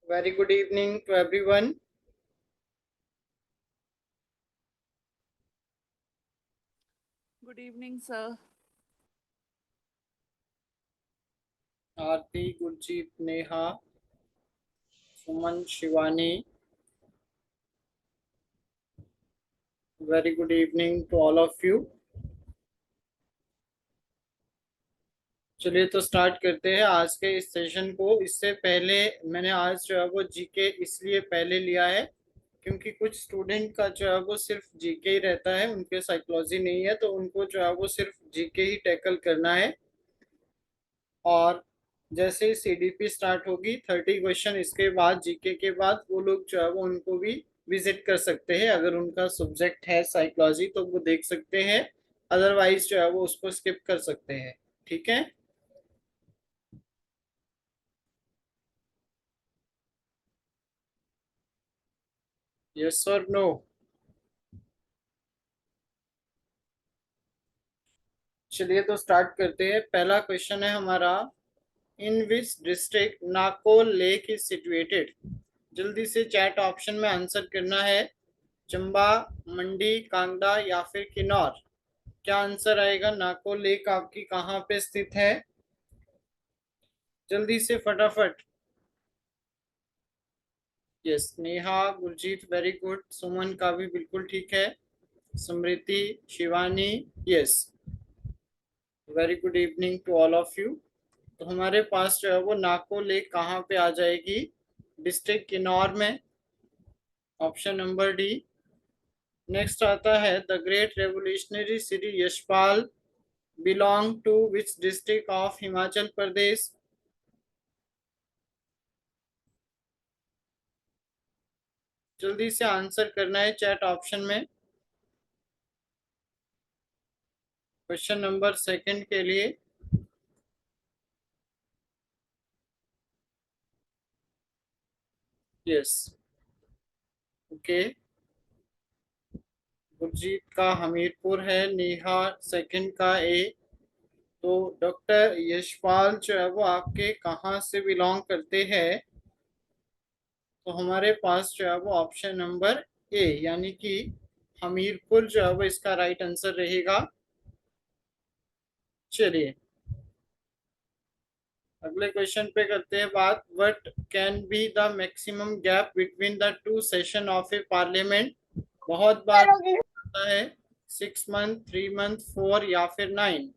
Very good evening to everyone. Good evening, sir. Aarti, Gurjeet, Neha, Suman, Shivani. Very good evening to all of you. चलिए तो start करते हैं आज के इस सेशन को। इससे पहले मैंने आज जो है वो जीके इसलिए पहले लिया है क्योंकि कुछ स्टूडेंट का जो है वो सिर्फ जीके ही रहता है, उनके साइकोलॉजी नहीं है, तो उनको जो है वो सिर्फ जीके ही टैकल करना है। और जैसे ही सीडीपी स्टार्ट होगी 30 क्वेश्चन, इसके बाद जीके के बाद वो लोग जो है वो उनको भी विजिट कर सकते हैं। अगर उनका सब्जेक्ट है साइकोलॉजी तो वो देख सकते हैं, अदरवाइज जो है वो उसको स्किप कर सकते हैं। ठीक है। यस और नो? चलिए तो स्टार्ट करते हैं। पहला क्वेश्चन है हमारा, in which district Nakol lake is situated. जल्दी से चैट ऑप्शन में आंसर करना है। चंबा, मंडी, कांगड़ा या फिर किन्नौर। क्या आंसर आएगा? नाकोल लेक आपकी कहाँ पे स्थित है? जल्दी से फटाफट। Yes, Neha, Gurjeet very good. Suman का भी बिल्कुल ठीक है। Smriti, Shivani, yes. Very good evening to all of you. तो हमारे पास जो है वो नाको लेक कहाँ पे आ जाएगी? डिस्ट्रिक्ट किन्नौर में, ऑप्शन नंबर डी। नेक्स्ट आता है, the great revolutionary city Yashpal belong to which district of Himachal Pradesh. जल्दी से आंसर करना है चैट ऑप्शन में। क्वेश्चन नंबर सेकंड के लिए। Yes, okay. गुरजीत का हमीरपुर है, नेहा सेकंड का ए। तो डॉक्टर यशपाल जो है वो आपके कहाँ से बिलोंग करते हैं? तो हमारे पास जो है वो ऑप्शन नंबर ए यानी कि हमीरपुर जो है वो इसका राइट आंसर रहेगा। चलिए अगले क्वेश्चन पे करते हैं बात। What can be the maximum gap between the two session of a parliament. बहुत बार आता है 6 मंथ, 3 मंथ, 4 या फिर 9।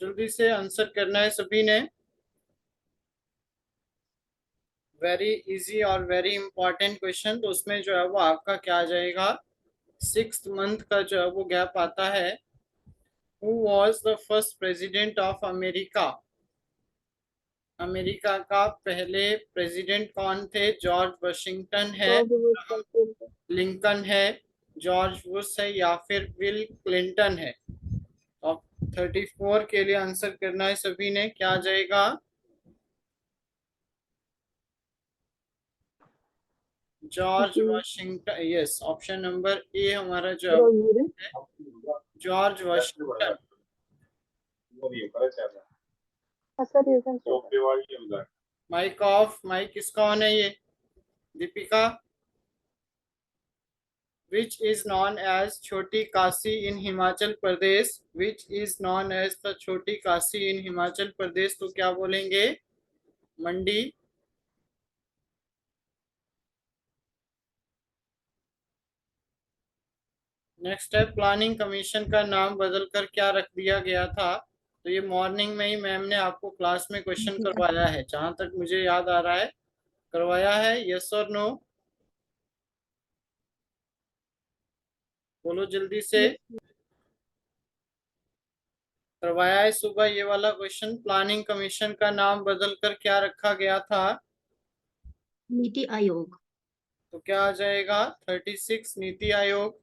जल्दी से आंसर करना है सभी ने। वेरी इजी और वेरी इंपॉर्टेंट क्वेश्चन। तो उसमें जो है वो आपका क्या आ जाएगा? 6 मंथ का जो है वो गैप आता है। Who was the first president of America. America का पहले प्रेसिडेंट कौन थे? जॉर्ज वाशिंगटन है, लिंकन है, जॉर्ज बुश है या फिर बिल क्लिंटन है। अब 34 के लिए आंसर करना है सभी ने। क्या आ जाएगा? George Washington. Yes, option number A हमारा जो है George Washington. Mike off, mike किसका ऑन है? ये Deepika. Which is known as Chhoti Kashi in Himachal Pradesh. Which is known as the Chhoti Kashi in Himachal Pradesh. तो क्या बोलेंगे? मंडी। नेक्स्ट है, प्लानिंग कमीशन का नाम बदलकर क्या रख दिया गया था। तो ये मॉर्निंग में ही मैम ने आपको क्लास में क्वेश्चन करवाया है, जहां तक मुझे याद आ रहा है करवाया है। यस और नो? बोलो जल्दी से। करवाया है सुबह ये वाला क्वेश्चन। प्लानिंग कमीशन का नाम बदलकर क्या रखा गया था? नीति आयोग। तो क्या आ जाएगा? 36 NITI Aayog.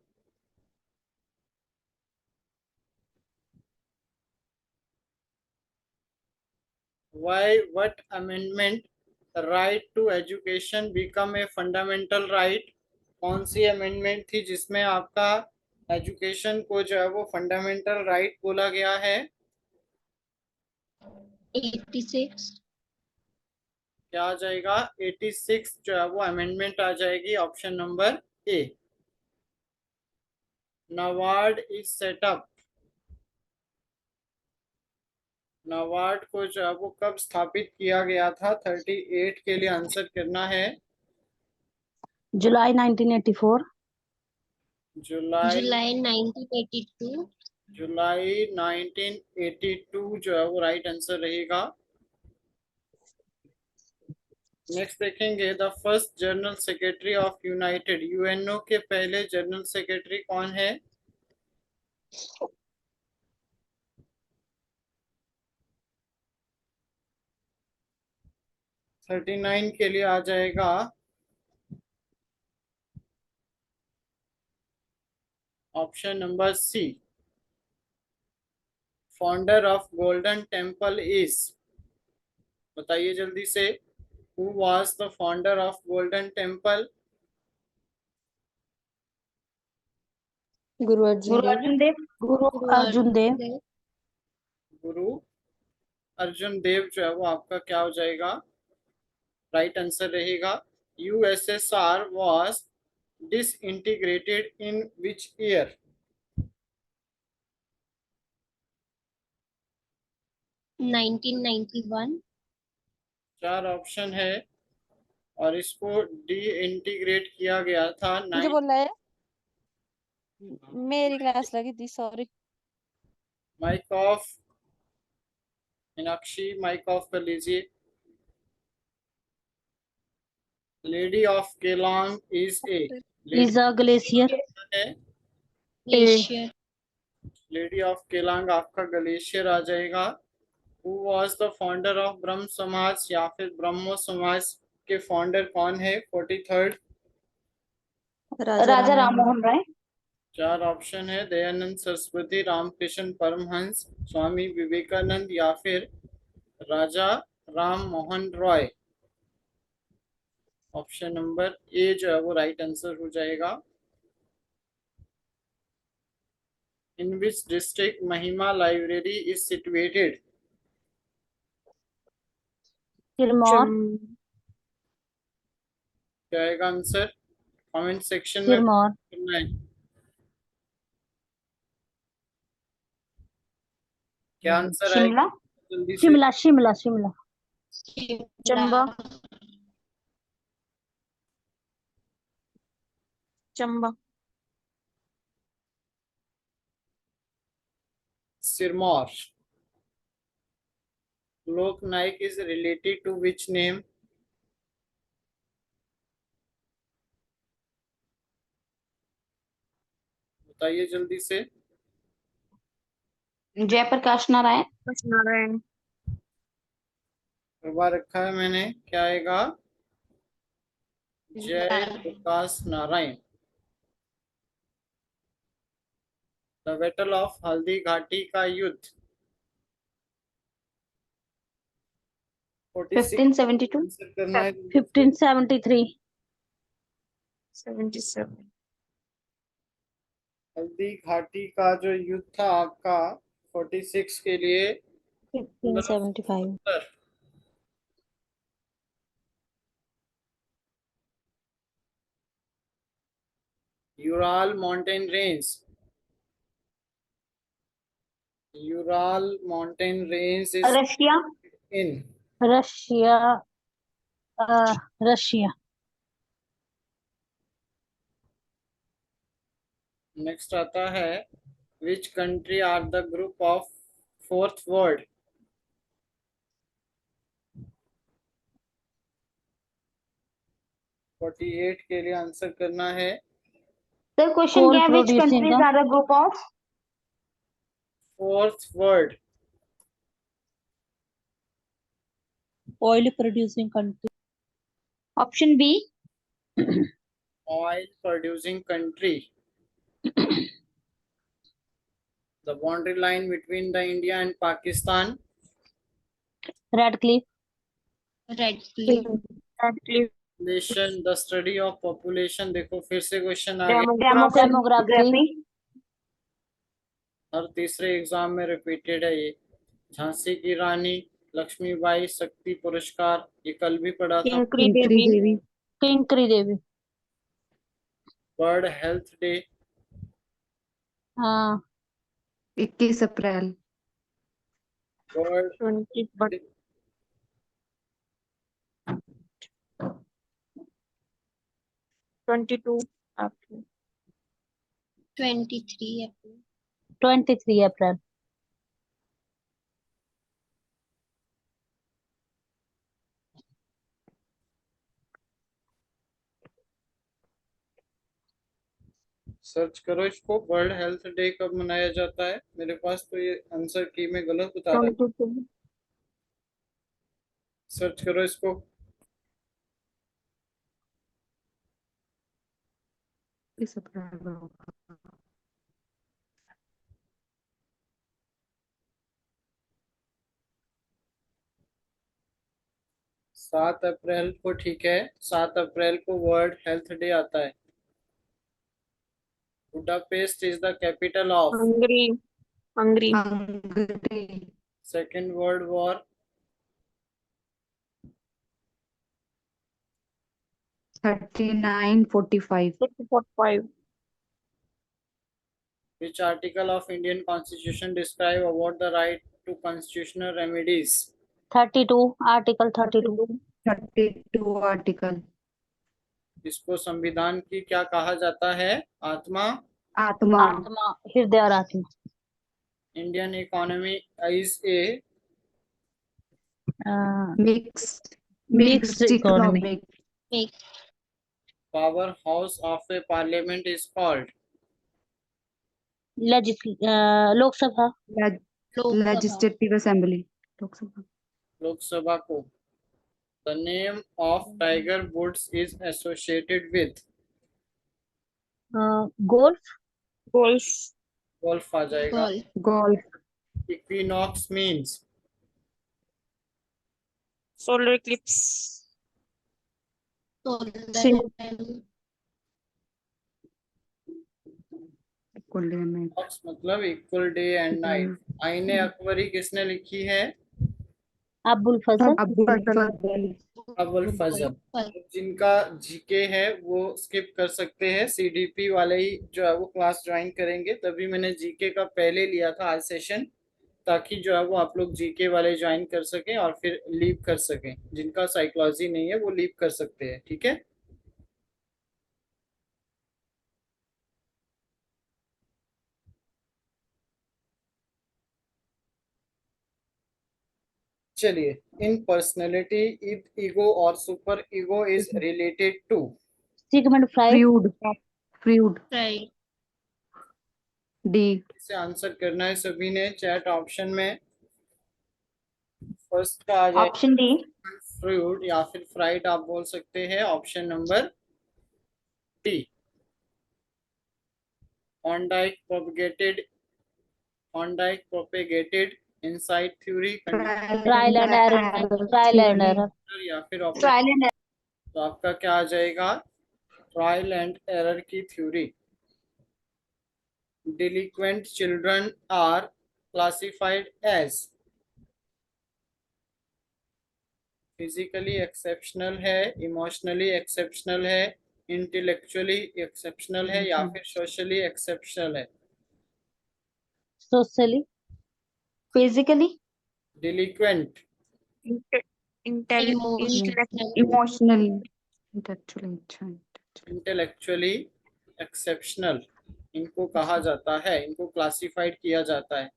Why what amendment right to education become a fundamental right? कौन सी अमेंडमेंट थी जिसमें आपका एजुकेशन को जो है वो फंडामेंटल राइट बोला गया है। 86. क्या आ जाएगा? 86 जो है वो अमेंडमेंट आ जाएगी, option number A. NABARD is setup, NABARD को जो है वो कब स्थापित किया गया था? 38 के लिए आंसर करना है। जुलाई 1984. जुलाई जुलाई 1982. जुलाई 1982 जो है वो राइट आंसर रहेगा। नेक्स्ट देखेंगे, the first general secretary of United, UNO के पहले जनरल सेक्रेटरी कौन है? थर्टी नाइन के लिए आ जाएगा option number C. Founder of Golden Temple is, बताइए जल्दी से, who was the founder of Golden Temple? Guru Arjun देव. गुरु अर्जुन देव. गुरु अर्जुन देव जो है वो आपका क्या हो जाएगा? राइट आंसर रहेगा। USSR was disintegrated in which year? 1991. चार ऑप्शन है और इसको डी इंटीग्रेट किया गया था मुझे बोल रहा है मेरी क्लास लगी थी, sorry. Mic off, Meenakshi mic off कर लीजिए। Lady of Keylong is a, is a glacier. है ग्लेशियर. लेडी ऑफ केलांग आपका ग्लेशियर आ जाएगा। Who was the founder of Brahmo Samaj या फिर ब्रह्मो समाज के फाउंडर कौन है? 43rd। राजा राम मोहन राय. चार ऑप्शन है, दयानंद सरस्वती, रामकृष्ण परमहंस, स्वामी विवेकानंद या फिर Raja Ram Mohan Roy. Option number A जो है वो राइट आंसर हो जाएगा। In which district Mahima library is situated? Sirmaur. क्या आएगा आंसर? कमेंट सेक्शन में सिरमौर. करना है। क्या आंसर शिमला. आएगा जल्दी से? Shimla. Shimla. Shimla. Chamba. Chamba. Sirmaur. Lok Nayak is related to which name? बताइए जल्दी से। जयप्रकाश नारायण. बार रखा है मैंने, क्या आएगा? जय Prakash Narayan. The battle of Haldi Ghati का युद्ध 1572. आंसर करना है। 1573. 77. हल्दी घाटी का जो युद्ध था आपका 46 के लिए 1575. Ural mountain range, Ural mountain range is Russia. In? Russia. Russia. Next आता है, which country are the group of fourth world? Forty eight के लिए आंसर करना है। सर क्वेश्चन क्या है? Which countries are the group of fourth world? Oil producing country. Option B. Oil producing country. The boundary line between the India and Pakistan? Radcliffe. Radcliffe. Population, the study of population। देखो फिर से question आ गया। Demography. हर तीसरे exam में repeated है ये। झांसी की रानी लक्ष्मीबाई शक्ति पुरस्कार, ये कल भी पढ़ा था। Kinkari Devi. Kinkari Devi. World health day. हाँ 21 अप्रैल। World 22 23 April. 23 अप्रैल। सर्च करो इसको, वर्ल्ड हेल्थ डे कब मनाया जाता है। मेरे पास तो ये आंसर की में गलत बता रहा है। 22 सर्च करो इसको। 21 अप्रैल होगा। 7 अप्रैल को, ठीक है, 7 अप्रैल को वर्ल्ड हेल्थ डे आता है। Budapest is the capital of Hungary. Hungary. Second world war. 3945। 645 Which article of Indian Constitution describe about the right to constitutional remedies? 32 article 32। 32 article. इसको संविधान की क्या कहा जाता है? आत्मा। आत्मा। आत्मा, हृदय और आत्मा। Indian economy is a mixed economy. Economic. Make power house of a parliament is called. Lok Sabha. Lok Sabha. Legislative assembly. Lok Sabha. Lok Sabha को। The name of Tiger Woods is associated with. Golf. Golf. Golf आ जाएगा। Golf. Golf. Equinox means. Solar eclipse. Solar. Equal day में। Equinox मतलब equal day and night. Aine Akbari किसने लिखी है? अबुल फजल। अब्दुल फजल। अबुल फजल। जिनका GK है वो स्किप कर सकते हैं, सीडीपी वाले ही जो है वो क्लास ज्वाइन करेंगे। तभी मैंने जीके का पहले लिया था आज सेशन, ताकि जो है वो आप लोग जीके वाले ज्वाइन कर सकें और फिर लीव कर सकें। जिनका साइकोलॉजी नहीं है वो लीव कर सकते हैं, ठीक है। चलिए, इन पर्सनैलिटी ईगो और super ego is related to. Sigmund Freud. Freud. Right. D. इसे आंसर करना है सभी ने चैट ऑप्शन में। फर्स्ट का आ जाए ऑप्शन डी। फ्रूड या फिर फ्राइड आप बोल सकते हैं। Option number D. Thorndike propagated insight theory, trial and error. Trial and error. या फिर ऑप्शन। तो आपका क्या आ जाएगा? ट्रायल एंड एरर की theory. Delinquent children are classified as. Physically exceptional है, इमोशनली एक्सेप्शनल है, इंटेलेक्चुअली एक्सेप्शनल है या फिर सोशली एक्सेप्शनल है। Socially. Physically. Delinquent emotionally. Intellectually exceptional इनको कहा जाता है, इनको क्लासिफाइड किया जाता है।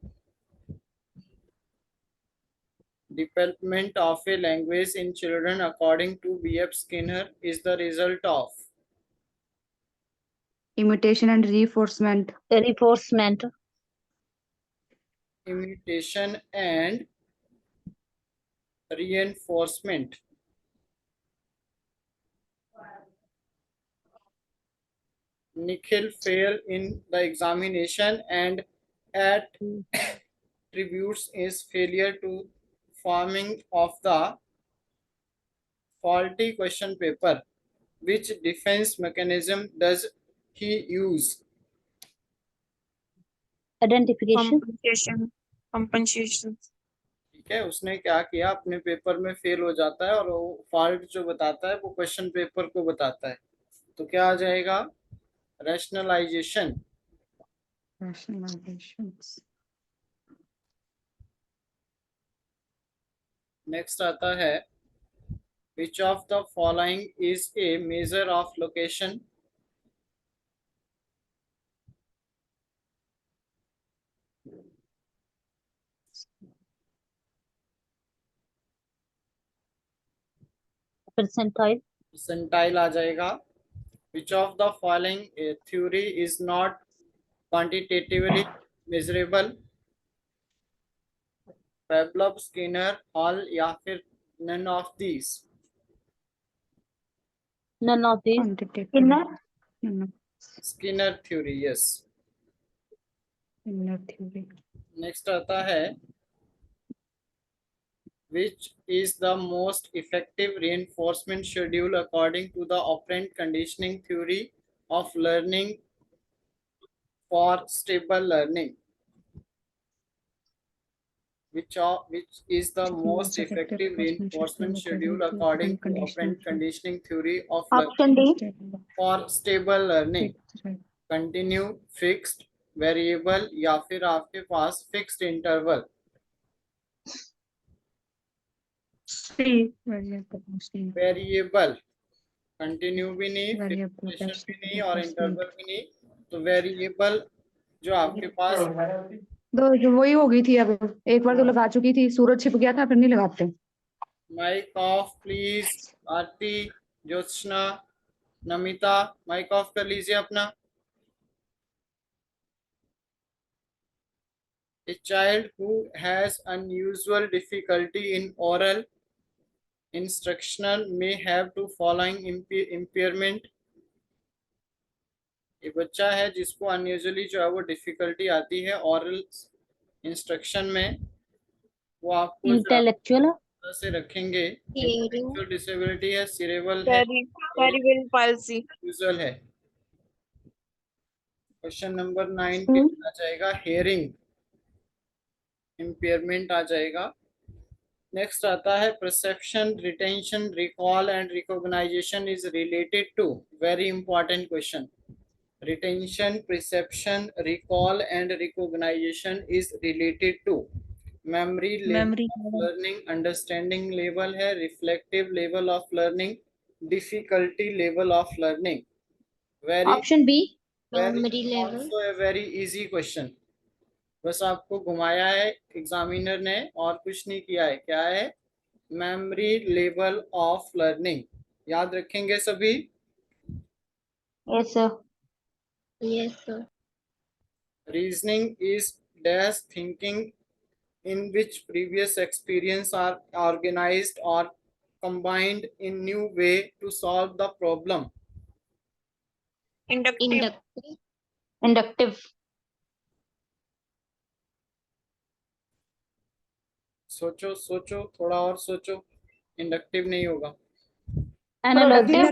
Development of a language in children according to B.F. Skinner is the result of imitation and reinforcement. Reinforcement. imitation and reinforcement. Nikhil failed in the examination and attributes his failure to forming of the faulty question paper. Which defense mechanism does he use? Identification. Compensation. ठीक है, उसने क्या किया, अपने paper में fail हो जाता है और वो फॉल्ट जो बताता है वो क्वेश्चन पेपर को बताता है। तो क्या आ जाएगा, रैशनलाइजेशन। Rationalizations. नेक्स्ट आता है, which of the following is a measure of location? Percentile. Percentile आ जाएगा। which of the following theory is not quantitatively measurable? Pavlov, Skinner, Hall या फिर none of these? None of these. Quantitative. Skinner. No, Skinner theory, yes. Skinner theory. Next आता है, which is the most effective reinforcement schedule according to the operant conditioning theory of learning for stable learning? Which is the most effective reinforcement schedule according to operant conditioning theory of Option learning D. for stable learning? Right. Continue, fixed, variable या फिर आपके पास fixed interval? C. Variable mostly. Variable, continue भी नहीं, Variable fixation भी नहीं और interval भी नहीं, तो वेरिएबल जो आपके पास। दो जो वही हो गई थी, अब एक बार तो लगा चुकी थी, सूरज छिप गया था, फिर नहीं लगाते। Mic off please. Aarti, Jyotsna, Namita, mic off कर लीजिए अपना। A child who has unusual difficulty in oral instructional may have to following impairment. एक बच्चा है जिसको अनयूजुअली जो है वो डिफिकल्टी आती है ऑरल इंस्ट्रक्शन में, वो आपको Intellectual. से रखेंगे। Hearing. जो डिसेबिलिटी है, सिरेबल है, Cerebral palsy. यूजुअल है। क्वेश्चन नंबर 9 कितना आ जाएगा, हेयरिंग इम्पेयरमेंट आ जाएगा। नेक्स्ट आता है, perception, retention, recall and recognisation is related to. Very important question. Retention, perception, recall and recognisation is related to memory level of learning, understanding level है, reflective level of learning, difficulty level of learning. Very Option B. Very Memory level. Also a very easy question. बस आपको घुमाया है examiner ने और कुछ नहीं किया है। क्या है, मेमोरी लेवल ऑफ लर्निंग। याद रखेंगे सभी? Yes, sir. Yes, sir. Reasoning is dash thinking in which previous experience are organized or combined in new way to solve the problem. Inductive. Inductive. Inductive. सोचो सोचो, थोड़ा और सोचो। इंडक्टिव नहीं होगा। Analogy.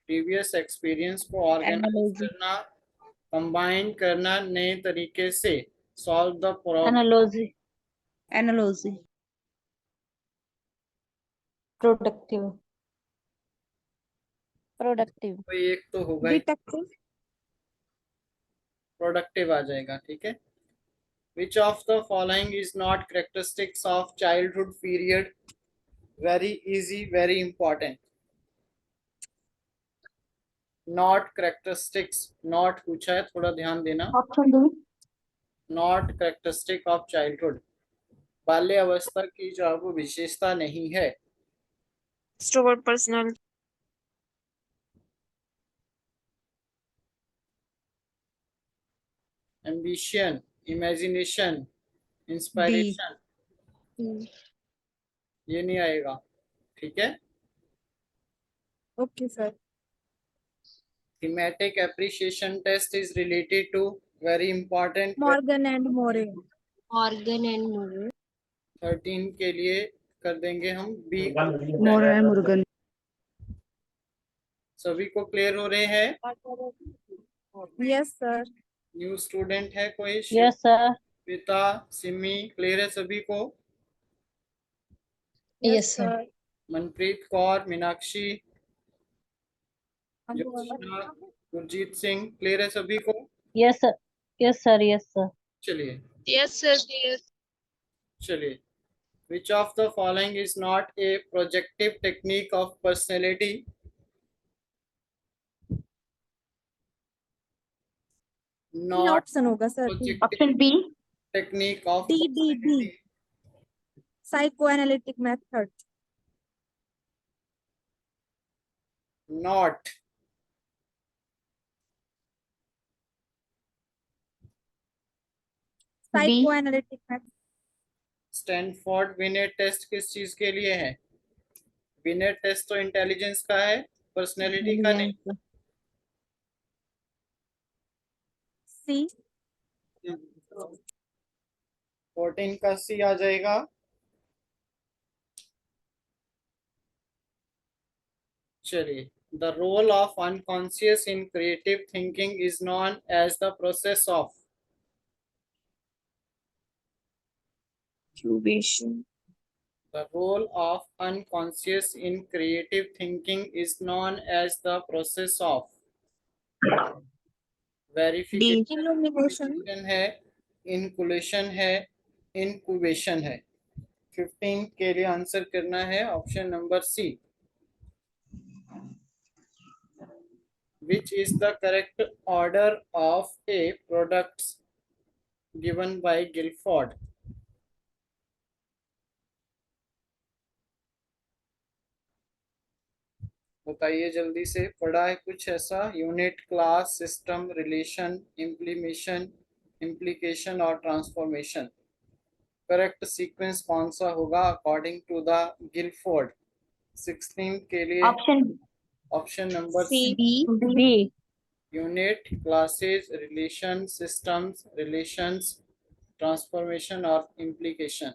प्रीवियस एक्सपीरियंस को ऑर्गेनाइज करना, combine करना नए तरीके से, solve the problem. Analogy. Analogy. Productive. Productive. कोई एक तो होगा ही, Detective. प्रोडक्टिव आ जाएगा। ठीक है। Which of the following is not characteristics of childhood period? Very easy, very important. Not characteristics, not पूछा है, थोड़ा ध्यान देना। Option D. Not characteristic of childhood, बाल्य अवस्था की जो है वो विशेषता नहीं है। Extrovert personality. Ambition, imagination, inspiration, ये नहीं आएगा। ठीक है। Okay, sir. Thematic appreciation test is related to, very important, Morgan and More. Organ and Moore. 13 के लिए कर देंगे हम बी। मोर है मुर्गन। सभी को क्लियर हो रहे हैं? Yes, sir. न्यू स्टूडेंट है कोई? Yes, sir. पिता, सिमी, क्लियर है सभी को? Yes, sir. मनप्रीत कौर, मीनाक्षी, हम ज्योत्सना, गुरजीत सिंह, क्लियर है सभी को? Yes, sir. Yes, sir. Yes, sir. चलिए Yes, sir. Yes. चलिए Which of the following is not a projective technique of personality? Not option होगा sir. projective option B. technique of D, D, D. personality. Psychoanalytic method. Not Psychoanalytic method. Stanford Binet test किस चीज के लिए है? Beneath test तो intelligence का है, personality का नहीं। C. 14 का सी आ जाएगा। चलिए the role of unconscious in creative thinking is known as the process of. Incubation. The role of unconscious in creative thinking is known as the process of verification, Illumination. है, inculation है, incubation है। 15 के लिए answer करना है option number C. Which is the correct order of a products given by Guilford? बताइए जल्दी से। पढ़ा है कुछ ऐसा? Unit, class, system, relation, implementation, implication और ट्रांसफॉर्मेशन। करेक्ट सीक्वेंस कौन सा होगा अकॉर्डिंग टू द गिलफोर्ड? 16 के लिए option option number C. B. Unit, classes, relation, systems, relations, transformation और implication.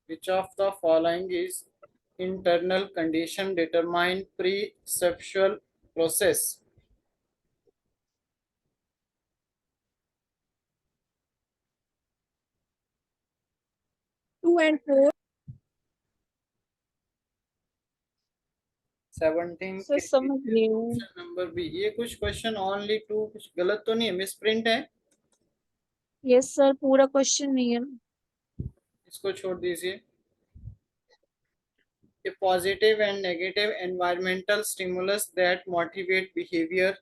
Which of the following is internal condition determine perceptual process? Two and four. 17 sir समझ गए हूँ। Option number B. ये कुछ question only to कुछ गलत तो नहीं है, मिस प्रिंट है? यस सर, पूरा क्वेश्चन नहीं है ना। इसको छोड़ दीजिए। A positive and negative environmental stimulus that motivate behavior.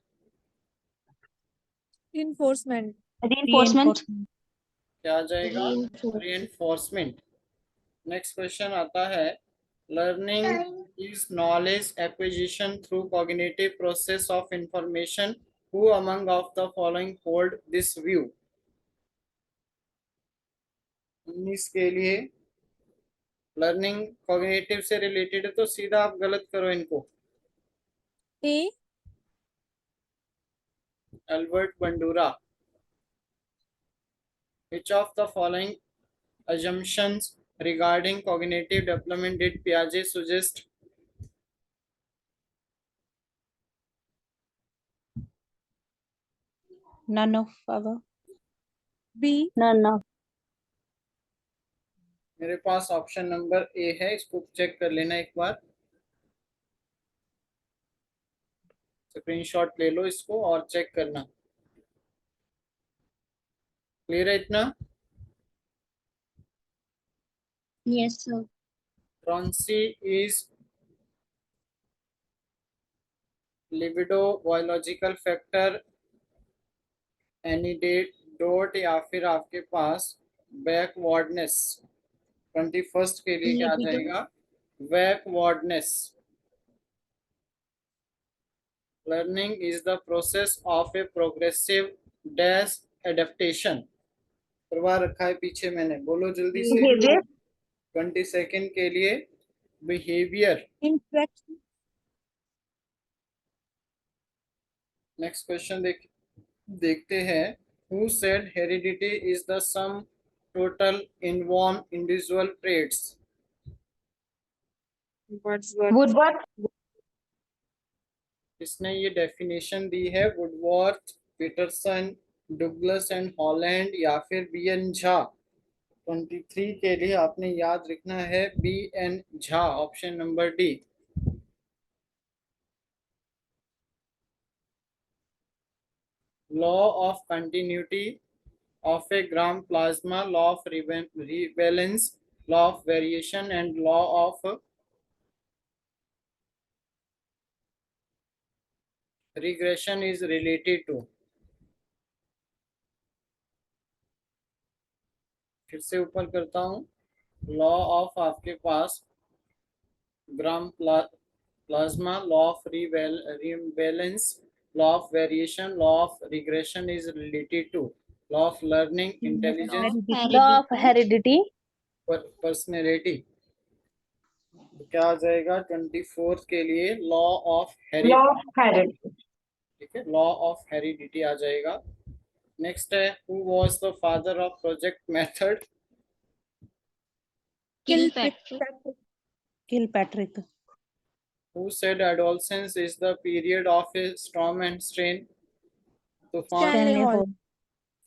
Reinforcement. reinforcement क्या आ जाएगा? Reinforcement. Reinforcement. नेक्स्ट क्वेश्चन आता है learning is knowledge acquisition through cognitive process of information. Who among of the following hold this view? 19 के लिए learning cognitive से related है तो सीधा आप गलत करो इनको। A. Albert Bandura. Which of the following assumptions regarding cognitive development did Piaget suggest? None of our. B. None of. मेरे पास ऑप्शन नंबर ए है, इसको चेक कर लेना एक बार। स्क्रीनशॉट ले लो इसको और चेक करना। क्लियर है इतना? Yes, sir. Truancy is libido biological factor antidote या फिर आपके पास बैकवर्डनेस? 21 के लिए क्या आ Libido. जाएगा? Backwardness. Learning is the process of a progressive dash adaptation. करवा रखा है पीछे मैंने, बोलो जल्दी से। बिहेवियर 20 सेकेंड के लिए बिहेवियर। Interaction. नेक्स्ट क्वेश्चन देखते हैं। Who said heredity is the sum total inborn individual traits? Wordsworth. Woodworth. इसने ये डेफिनेशन दी है, वुडवर्थ, पीटरसन, डुगलस एंड हॉलैंड या फिर बी एन झा। 23 के लिए आपने याद रखना है B N Jha, option number D. Law of continuity of a gram plasma, law of revalence, law of variation and law of regression is related to। फिर से ऊपर करता हूँ, लॉ ऑफ आपके पास gram plasma, law of revalence, law of variation, law of regression is related to law of learning, intelligence, Law of heredity. personality। तो क्या आ जाएगा 24 के लिए, law of law of heredity. ठीक है, लॉ ऑफ हेरिडिटी आ जाएगा। नेक्स्ट है, who was the father of project method? Kilpatrick. Kilpatrick. Who said adolescence is the period of a storm and strain? तूफान Stanley Hall.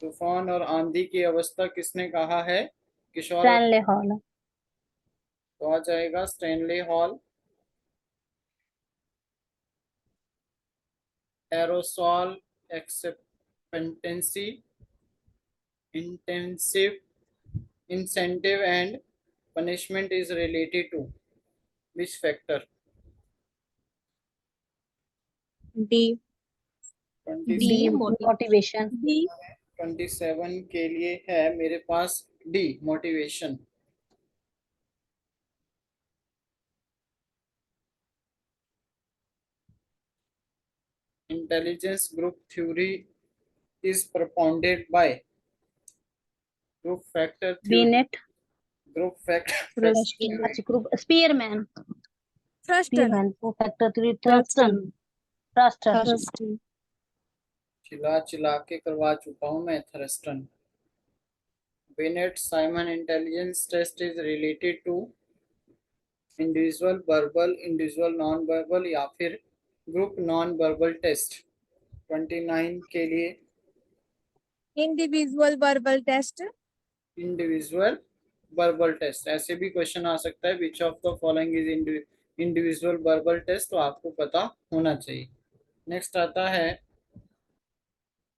तूफान और आंधी की अवस्था किसने कहा है? किशोर। Stanley Hall. तो आ जाएगा Stanley Hall. Arousal expectancy, intensive incentive and punishment is related to which factor? D। 27 Motivation. D। 27 के लिए है मेरे पास D, motivation. Intelligence group theory is propounded by group factor theory, Binet. group factor Group. Spearman. Thurston। Spearman. Factor 3. Thurston. Thurston. Thurston। चिल्ला चिल्ला के करवा चुका हूं मैं, Thurstone. Binet Simon intelligence test is related to individual verbal, individual non verbal या फिर group non verbal test. 29 के लिए individual verbal test. Individual verbal test, ऐसे भी क्वेश्चन आ सकता है, which of the following is individual verbal test, तो आपको पता होना चाहिए। नेक्स्ट आता है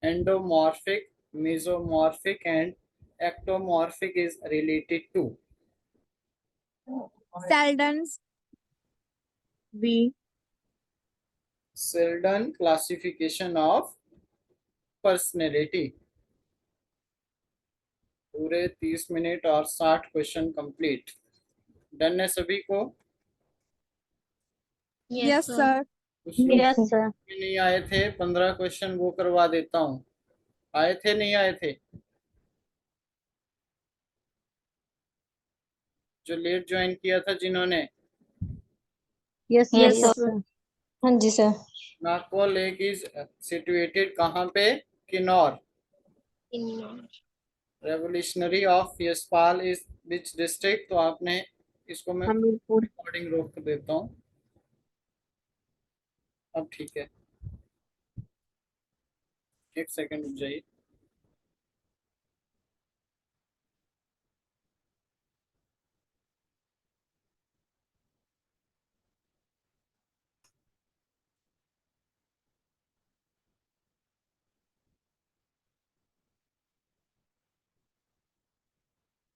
endomorphic, mesomorphic and ectomorphic is related to Sheldon's. B। Sheldon classification of personality. पूरे 30 मिनट और 60 क्वेश्चन कंप्लीट। डन है सभी को? Yes sir. कुछ Yes, लोग sir. नहीं आए थे, 15 क्वेश्चन वो करवा देता हूँ। आए थे नहीं आए थे? जो लेट ज्वाइन किया था जिन्होंने? Yes, sir. Yes, Yes, sir. sir. हाँ जी sir. Nagpur lake is situated कहाँ पे? Kinnaur. Revolutionary of Yashpal is which district? तो आपने इसको मैं हमीरपुर। रिकॉर्डिंग रोक देता हूँ। अब ठीक है, एक सेकंड रुक जाइए।